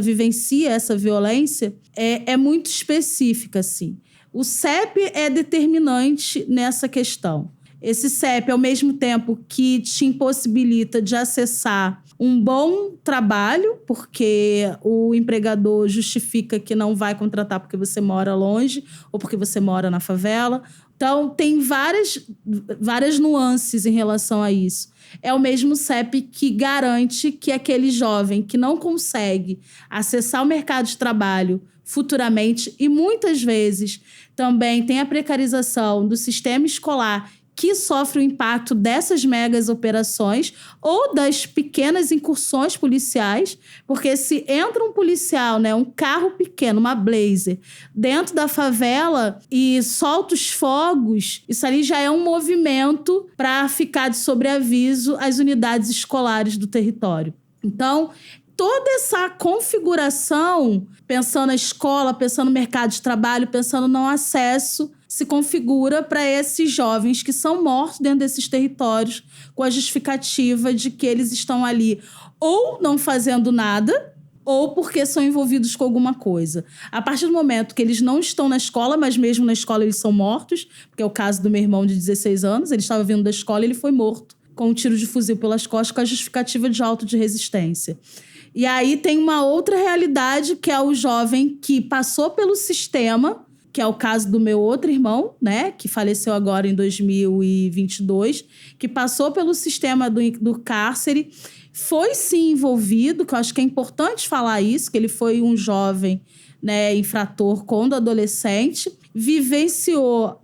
vivencia essa violência, é muito específica, assim. O CEP é determinante nessa questão. Esse CEP, ao mesmo tempo que te impossibilita de acessar um bom trabalho, porque o empregador justifica que não vai contratar porque você mora longe ou porque você mora na favela. Então, tem várias nuances em relação a isso. É o mesmo CEP que garante que aquele jovem que não consegue acessar o mercado de trabalho futuramente e muitas vezes também tem a precarização do sistema escolar que sofre o impacto dessas megas operações ou das pequenas incursões policiais, porque se entra um policial, né, um carro pequeno, uma Blazer, dentro da favela e solta os fogos, isso ali já é um movimento para ficar de sobreaviso às unidades escolares do território. Então, toda essa configuração, pensando na escola, pensando no mercado de trabalho, pensando no acesso, se configura para esses jovens que são mortos dentro desses territórios com a justificativa de que eles estão ali ou não fazendo nada ou porque são envolvidos com alguma coisa. A partir do momento que eles não estão na escola, mas mesmo na escola eles são mortos, porque é o caso do meu irmão de 16 anos, ele estava vindo da escola e ele foi morto com um tiro de fuzil pelas costas com a justificativa de auto de resistência. E aí tem uma outra realidade, que é o jovem que passou pelo sistema, que é o caso do meu outro irmão, né, que faleceu agora em 2022, que passou pelo sistema do cárcere, foi sim envolvido, que eu acho que é importante falar isso, que ele foi um jovem, né, infrator quando adolescente, vivenciou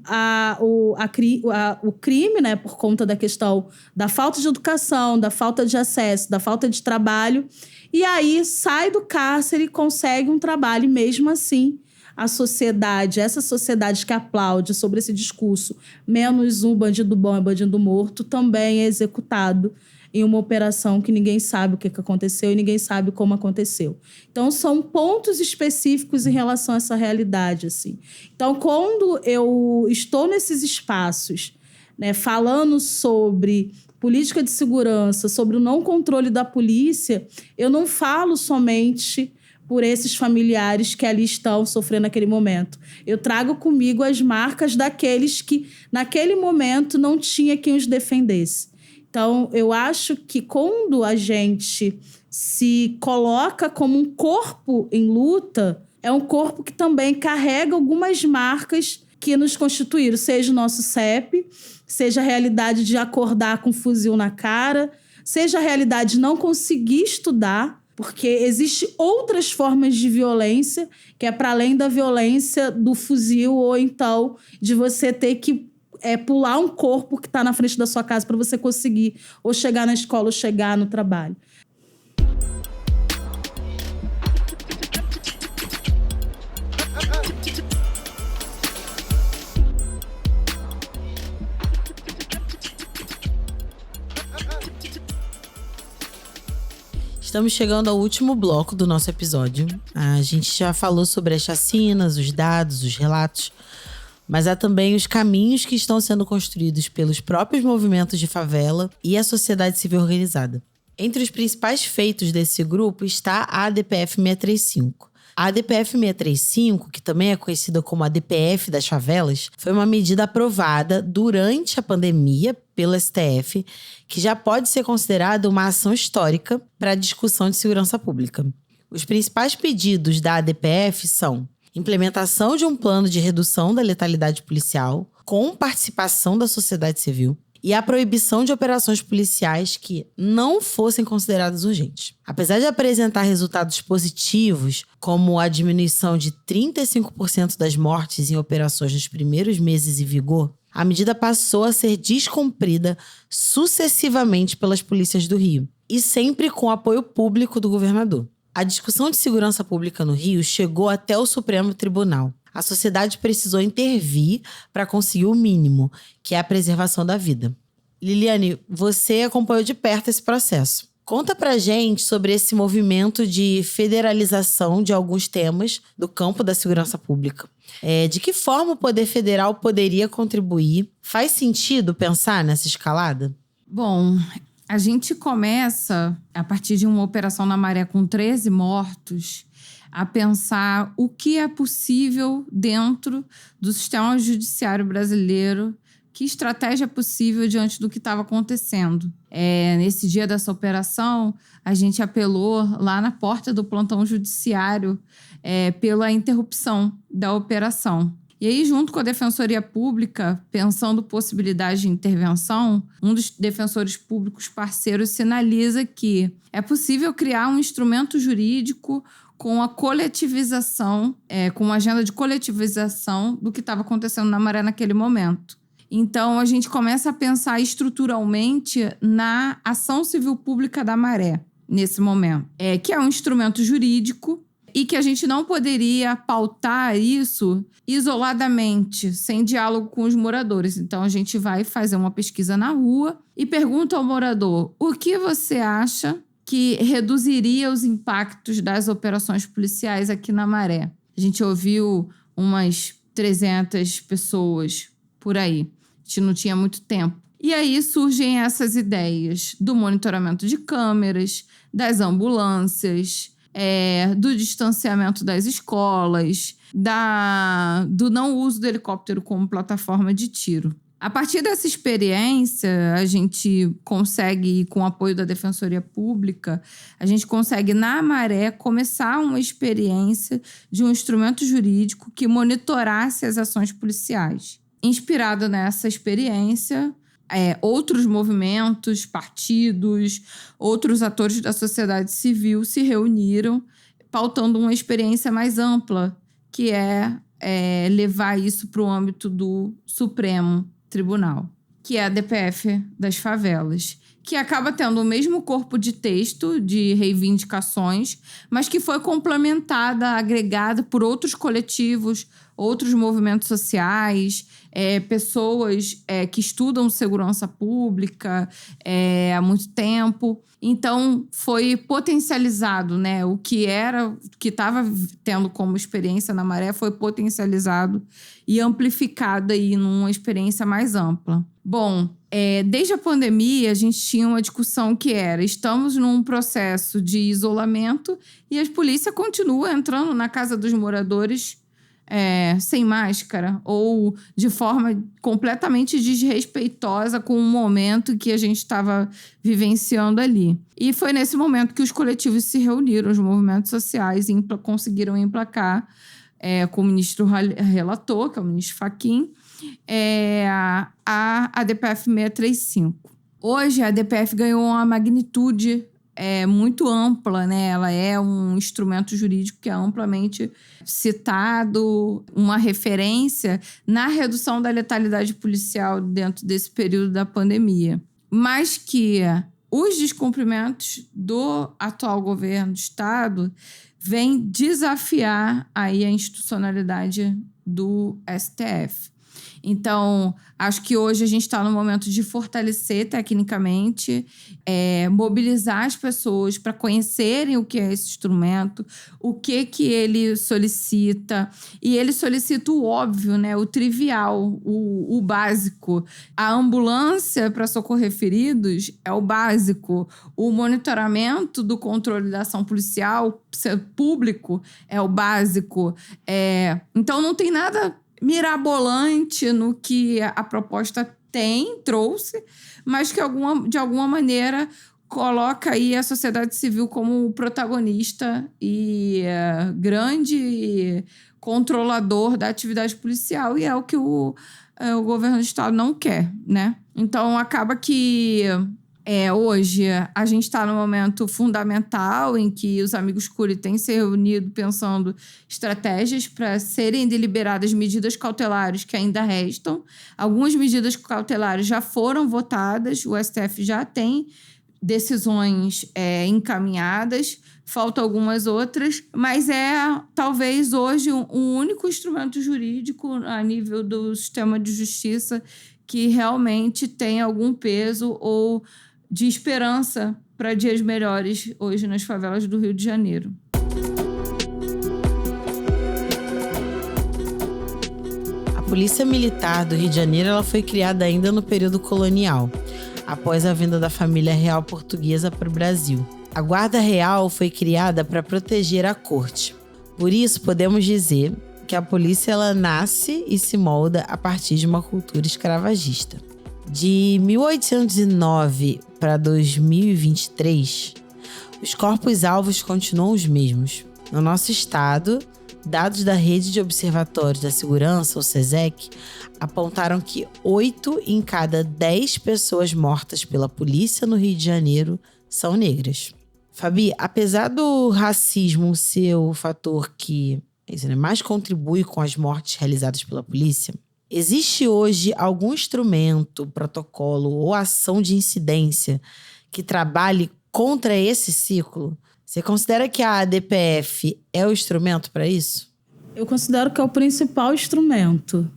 o crime, né, por conta da questão da falta de educação, da falta de acesso, da falta de trabalho, e aí sai do cárcere e consegue um trabalho, e mesmo assim a sociedade, essa sociedade que aplaude sobre esse discurso, menos um bandido bom é bandido morto, também é executado em uma operação que ninguém sabe o que aconteceu e ninguém sabe como aconteceu. Então, são pontos específicos em relação a essa realidade, assim. Então, quando eu estou nesses espaços, né, falando sobre política de segurança, sobre o não controle da polícia, eu não falo somente por esses familiares que ali estão sofrendo naquele momento. Eu trago comigo as marcas daqueles que, naquele momento, não tinha quem os defendesse. Então, eu acho que quando a gente se coloca como um corpo em luta, é um corpo que também carrega algumas marcas que nos constituíram, seja o nosso CEP, seja a realidade de acordar com um fuzil na cara, seja a realidade de não conseguir estudar, porque existem outras formas de violência, que é para além da violência do fuzil, ou então de você ter que pular um corpo que está na frente da sua casa para você conseguir ou chegar na escola ou chegar no trabalho. Estamos chegando ao último bloco do nosso episódio. A gente já falou sobre as chacinas, os dados, os relatos, mas há também os caminhos que estão sendo construídos pelos próprios movimentos de favela e a sociedade civil organizada. Entre os principais feitos desse grupo está a ADPF 635. A ADPF 635, que também é conhecida como a DPF das favelas, foi uma medida aprovada durante a pandemia pelo STF, que já pode ser considerada uma ação histórica para a discussão de segurança pública. Os principais pedidos da ADPF são implementação de um plano de redução da letalidade policial, com participação da sociedade civil, e a proibição de operações policiais que não fossem consideradas urgentes. Apesar de apresentar resultados positivos, como a diminuição de 35% das mortes em operações nos primeiros meses em vigor, a medida passou a ser descumprida sucessivamente pelas polícias do Rio, e sempre com apoio público do governador. A discussão de segurança pública no Rio chegou até o Supremo Tribunal. A sociedade precisou intervir para conseguir o mínimo, que é a preservação da vida. Liliane, você acompanhou de perto esse processo. Conta pra gente sobre esse movimento de federalização de alguns temas do campo da segurança pública. De que forma o poder federal poderia contribuir? Faz sentido pensar nessa escalada? Bom, a gente começa, a partir de uma operação na Maré com 13 mortos, a pensar o que é possível dentro do sistema judiciário brasileiro que estratégia é possível diante do que estava acontecendo. Nesse dia dessa operação, a gente apelou lá na porta do plantão judiciário pela interrupção da operação. E aí, junto com a Defensoria Pública, pensando possibilidade de intervenção, um dos defensores públicos parceiros sinaliza que é possível criar um instrumento jurídico com a coletivização, com uma agenda de coletivização do que estava acontecendo na Maré naquele momento. Então, a gente começa a pensar estruturalmente na ação civil pública da Maré, nesse momento, que é um instrumento jurídico e que a gente não poderia pautar isso isoladamente, sem diálogo com os moradores. Então, a gente vai fazer uma pesquisa na rua e pergunta ao morador: o que você acha que reduziria os impactos das operações policiais aqui na Maré? A gente ouviu umas 300 pessoas por aí. A gente não tinha muito tempo. E aí surgem essas ideias do monitoramento de câmeras, das ambulâncias, do distanciamento das escolas, do não uso do helicóptero como plataforma de tiro. A partir dessa experiência, a gente consegue, com o apoio da Defensoria Pública, a gente consegue, na Maré, começar uma experiência de um instrumento jurídico que monitorasse as ações policiais. Inspirado nessa experiência, outros movimentos, partidos, outros atores da sociedade civil se reuniram, pautando uma experiência mais ampla, que levar isso para o âmbito do Supremo Tribunal, que é a DPF das favelas, que acaba tendo o mesmo corpo de texto de reivindicações, mas que foi complementada, agregada por outros coletivos, outros movimentos sociais, pessoas que estudam segurança pública há muito tempo. Então, foi potencializado, né? O que estava tendo como experiência na Maré foi potencializado e amplificado aí numa experiência mais ampla. Bom, desde a pandemia, a gente tinha uma discussão que estamos num processo de isolamento e a polícia continua entrando na casa dos moradores sem máscara ou de forma completamente desrespeitosa com o momento que a gente estava vivenciando ali. E foi nesse momento que os coletivos se reuniram, os movimentos sociais, e conseguiram emplacar com o ministro relator, que é o ministro Fachin, a DPF 635. Hoje, a DPF ganhou uma magnitude muito ampla, né? Ela é um instrumento jurídico que é amplamente citado, uma referência na redução da letalidade policial dentro desse período da pandemia. Mas que os descumprimentos do atual governo do Estado vêm desafiar aí a institucionalidade do STF. Então, acho que hoje a gente está no momento de fortalecer tecnicamente, mobilizar as pessoas para conhecerem o que é esse instrumento, o que ele solicita. E ele solicita o óbvio, né? O trivial, o básico. A ambulância para socorrer feridos é o básico. O monitoramento do controle da ação policial público é o básico. Então, não tem nada mirabolante no que a proposta trouxe, mas que de alguma maneira coloca aí a sociedade civil como protagonista e grande controlador da atividade policial, e é o que o governo do Estado não quer, né? Então, acaba que hoje a gente está num momento fundamental em que os amigos Cury têm se reunido pensando estratégias para serem deliberadas medidas cautelares que ainda restam. Algumas medidas cautelares já foram votadas, o STF já tem decisões encaminhadas, faltam algumas outras, mas talvez hoje um único instrumento jurídico a nível do sistema de justiça que realmente tem algum peso ou de esperança para dias melhores hoje nas favelas do Rio de Janeiro. A Polícia Militar do Rio de Janeiro ela foi criada ainda no período colonial, após a vinda da família real portuguesa para o Brasil. A Guarda Real foi criada para proteger a corte. Por isso, podemos dizer que a polícia ela nasce e se molda a partir de uma cultura escravagista. De 1809 para 2023, os corpos-alvos continuam os mesmos. No nosso estado, dados da Rede de Observatórios da Segurança, o SESEC, apontaram que 8 em cada 10 pessoas mortas pela polícia no Rio de Janeiro são negras. Fabi, apesar do racismo ser o fator que mais contribui com as mortes realizadas pela polícia, existe hoje algum instrumento, protocolo ou ação de incidência que trabalhe contra esse ciclo? Você considera que a ADPF é o instrumento para isso? Eu considero que é o principal instrumento.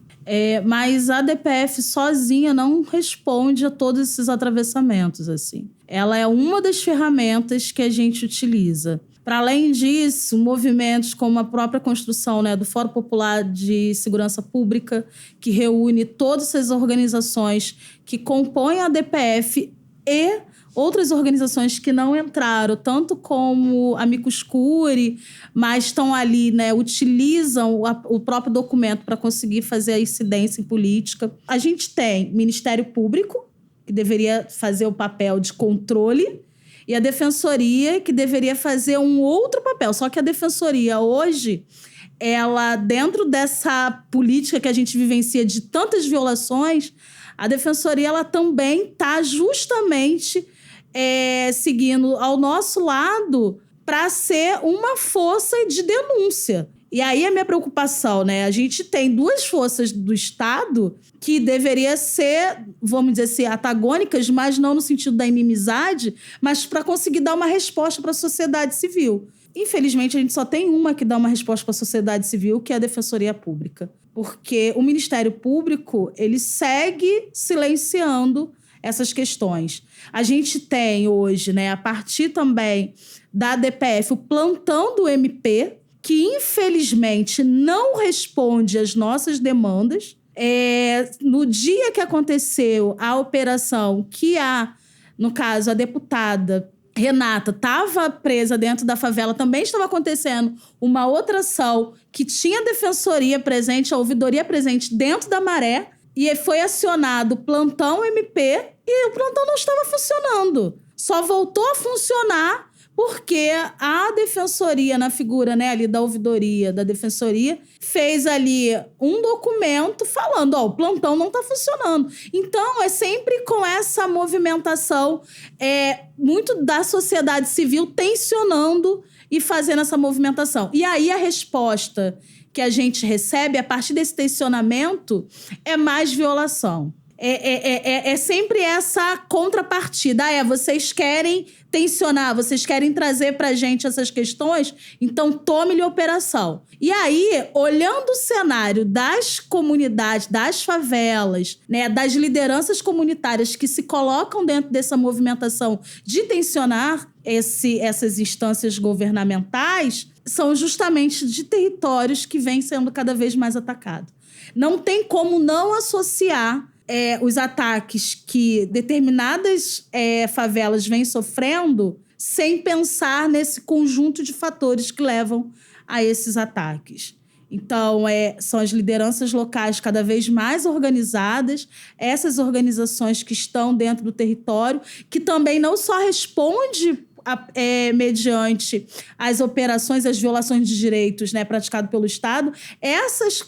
Mas a ADPF sozinha não responde a todos esses atravessamentos, assim. Ela é uma das ferramentas que a gente utiliza. Para além disso, movimentos como a própria construção, do Fórum Popular de Segurança Pública, que reúne todas essas organizações que compõem a ADPF e outras organizações que não entraram, tanto como a Amicus Curiae, mas estão ali, utilizam o próprio documento para conseguir fazer a incidência em política. A gente tem Ministério Público, que deveria fazer o papel de controle, e a Defensoria, que deveria fazer um outro papel. Só que a Defensoria hoje, ela, dentro dessa política que a gente vivencia de tantas violações, a Defensoria ela também está justamente seguindo ao nosso lado para ser uma força de denúncia. E aí a minha preocupação, a gente tem 2 forças do Estado que deveria ser, vamos dizer assim, antagônicas, mas não no sentido da inimizade, mas para conseguir dar uma resposta para a sociedade civil. Infelizmente, a gente só tem uma que dá uma resposta para a sociedade civil, que é a Defensoria Pública. Porque o Ministério Público, ele segue silenciando essas questões. A gente tem hoje, a partir também da ADPF, o plantão do MP, que infelizmente não responde às nossas demandas. No dia que aconteceu a operação, que no caso, a deputada Renata estava presa dentro da favela, também estava acontecendo uma outra ação que tinha a defensoria presente, a ouvidoria presente dentro da Maré, e foi acionado o plantão MP e o plantão não estava funcionando. Só voltou a funcionar porque a defensoria, na figura ali da ouvidoria, da defensoria, fez ali um documento falando, o plantão não está funcionando. Então, é sempre com essa movimentação, muito da sociedade civil tensionando e fazendo essa movimentação. E aí, a resposta que a gente recebe, a partir desse tensionamento, é mais violação. É sempre essa contrapartida. Vocês querem tensionar, vocês querem trazer pra gente essas questões, então tome-lhe operação. E aí, olhando o cenário das comunidades, das favelas, das lideranças comunitárias que se colocam dentro dessa movimentação de tensionar essas instâncias governamentais, são justamente de territórios que vêm sendo cada vez mais atacados. Não tem como não associar os ataques que determinadas favelas vêm sofrendo sem pensar nesse conjunto de fatores que levam a esses ataques. Então, são as lideranças locais cada vez mais organizadas, essas organizações que estão dentro do território, que também não só respondem mediante as operações, as violações de direitos praticadas pelo Estado, essas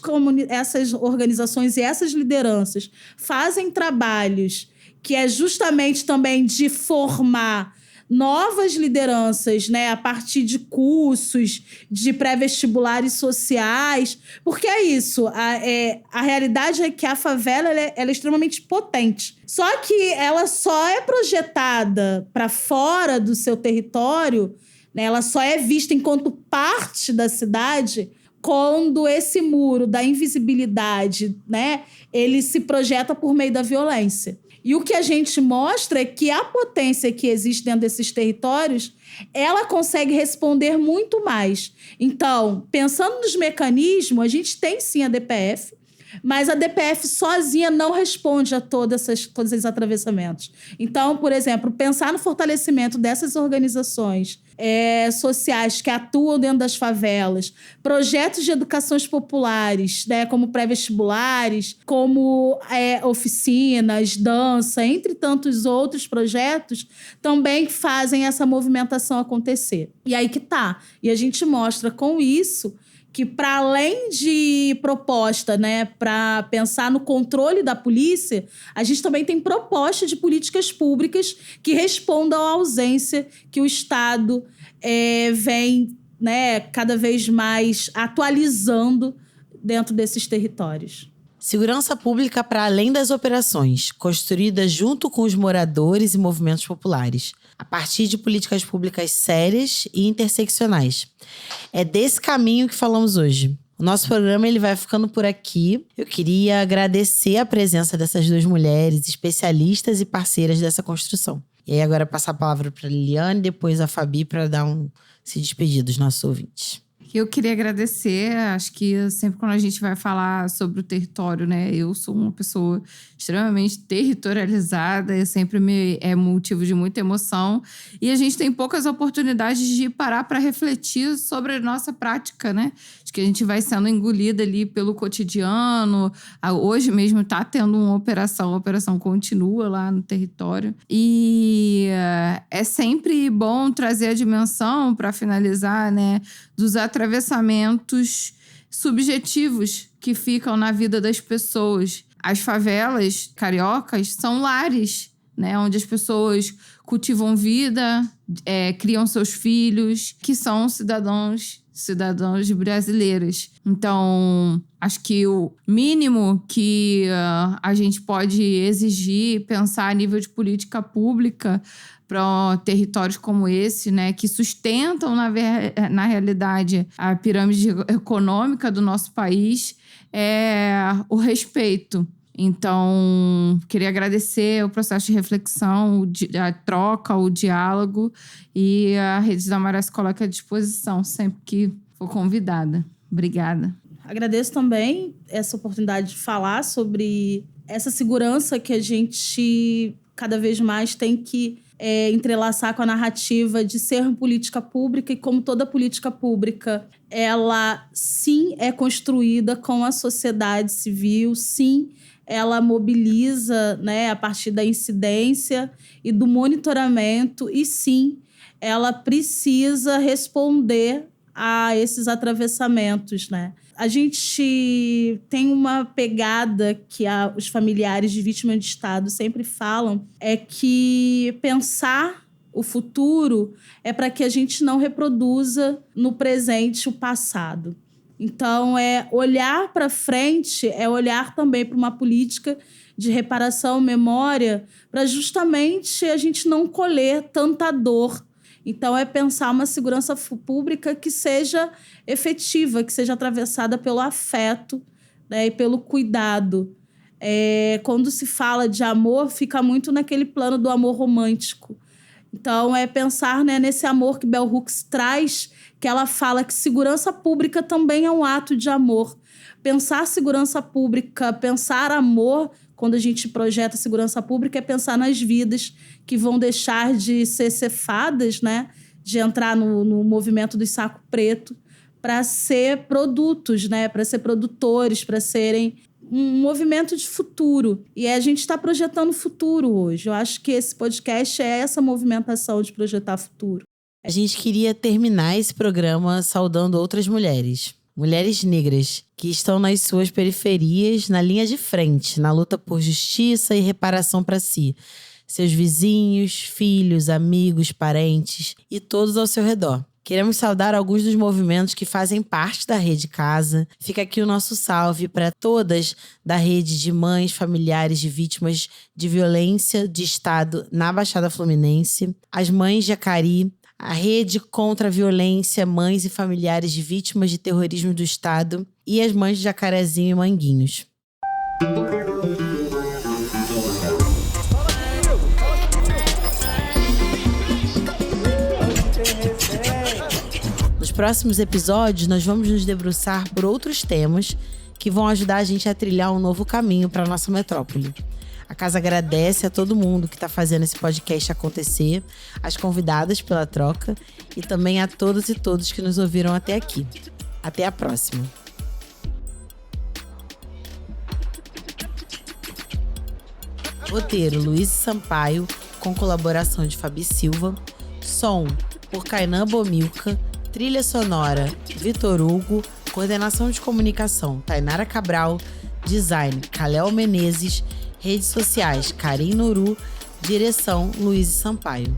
organizações e essas lideranças fazem trabalhos que é justamente também de formar novas lideranças, a partir de cursos, de pré-vestibulares sociais, porque é isso, a realidade é que a favela ela é extremamente potente. Só que ela só é projetada para fora do seu território, ela só é vista enquanto parte da cidade quando esse muro da invisibilidade, ele se projeta por meio da violência. E o que a gente mostra é que a potência que existe dentro desses territórios, ela consegue responder muito mais. Então, pensando nos mecanismos, a gente tem sim a DPF, Mas a DPF sozinha não responde a todos esses atravessamentos. Então, por exemplo, pensar no fortalecimento dessas organizações sociais que atuam dentro das favelas, projetos de educações populares, né, como pré-vestibulares, como oficinas, dança, entre tantos outros projetos, também fazem essa movimentação acontecer. E aí que tá. E a gente mostra com isso que, para além de proposta, né, para pensar no controle da polícia, a gente também tem proposta de políticas públicas que respondam à ausência que o Estado vem, né, cada vez mais atualizando dentro desses territórios. Segurança pública para além das operações, construída junto com os moradores e movimentos populares, a partir de políticas públicas sérias e interseccionais. É desse caminho que falamos hoje. O nosso programa ele vai ficando por aqui. Eu queria agradecer a presença dessas duas mulheres, especialistas e parceiras dessa construção. E aí agora passar a palavra para a Liliane, depois a Fabi para se despedir dos nossos ouvintes. Eu queria agradecer, acho que sempre quando a gente vai falar sobre o território, né? Eu sou uma pessoa extremamente territorializada, sempre é motivo de muita emoção. E a gente tem poucas oportunidades de parar para refletir sobre a nossa prática, né? Acho que a gente vai sendo engolida ali pelo cotidiano. Hoje mesmo está tendo uma operação, a operação continua lá no território. E é sempre bom trazer a dimensão, para finalizar, né, dos atravessamentos subjetivos que ficam na vida das pessoas. As favelas cariocas são lares, né, onde as pessoas cultivam vida, criam seus filhos, que são cidadãos brasileiros. Então, acho que o mínimo que a gente pode exigir, pensar a nível de política pública para territórios como esse, né, que sustentam, na realidade, a pirâmide econômica do nosso país, é o respeito. Então, queria agradecer o processo de reflexão, a troca, o diálogo, e a Rede da Maré se coloca à disposição sempre que for convidada. Obrigada. Agradeço também essa oportunidade de falar sobre essa segurança que a gente cada vez mais tem que entrelaçar com a narrativa de ser política pública, e como toda política pública, ela sim é construída com a sociedade civil, sim, ela mobiliza, né, a partir da incidência e do monitoramento, e sim, ela precisa responder a esses atravessamentos, né? A gente tem uma pegada que os familiares de vítimas de Estado sempre falam, é que pensar o futuro é para que a gente não reproduza no presente o passado. Então, olhar para frente, olhar também para uma política de reparação, memória, para justamente a gente não colher tanta dor. Então, pensar uma segurança pública que seja efetiva, que seja atravessada pelo afeto, né, e pelo cuidado. Quando se fala de amor, fica muito naquele plano do amor romântico. Então, pensar, né, nesse amor que Bell Hooks traz, que ela fala que segurança pública também é um ato de amor. Pensar segurança pública, pensar amor, quando a gente projeta segurança pública, é pensar nas vidas que vão deixar de ser cefadas, né? De entrar no movimento do saco preto, para ser produtos, né? Para ser produtores, para serem um movimento de futuro. E a gente está projetando futuro hoje. Eu acho que esse podcast é essa movimentação de projetar futuro. A gente queria terminar esse programa saudando outras mulheres. Mulheres negras que estão nas suas periferias, na linha de frente, na luta por justiça e reparação para si, seus vizinhos, filhos, amigos, parentes e todos ao seu redor. Queremos saudar alguns dos movimentos que fazem parte da Rede Casa. Fica aqui o nosso salve para todas da rede de mães, familiares de vítimas de violência de Estado na Baixada Fluminense, as mães de Acari, a Rede contra a Violência, Mães e Familiares de Vítimas de Terrorismo do Estado e as mães de Jacarezinho e Manguinhos. Nos próximos episódios, nós vamos nos debruçar por outros temas que vão ajudar a gente a trilhar um novo caminho para nossa metrópole. A casa agradece a todo mundo que está fazendo esse podcast acontecer, as convidadas pela troca e também a todas e todos que nos ouviram até aqui. Até a próxima! Roteiro: Luiz Sampaio, com colaboração de Fabi Silva. Som por Kainan Bomilca. Trilha sonora: Vitor Hugo. Coordenação de comunicação: Tainara Cabral. Design: Kalel Menezes. Redes sociais: Karim Nuru. Direção: Luiz Sampaio.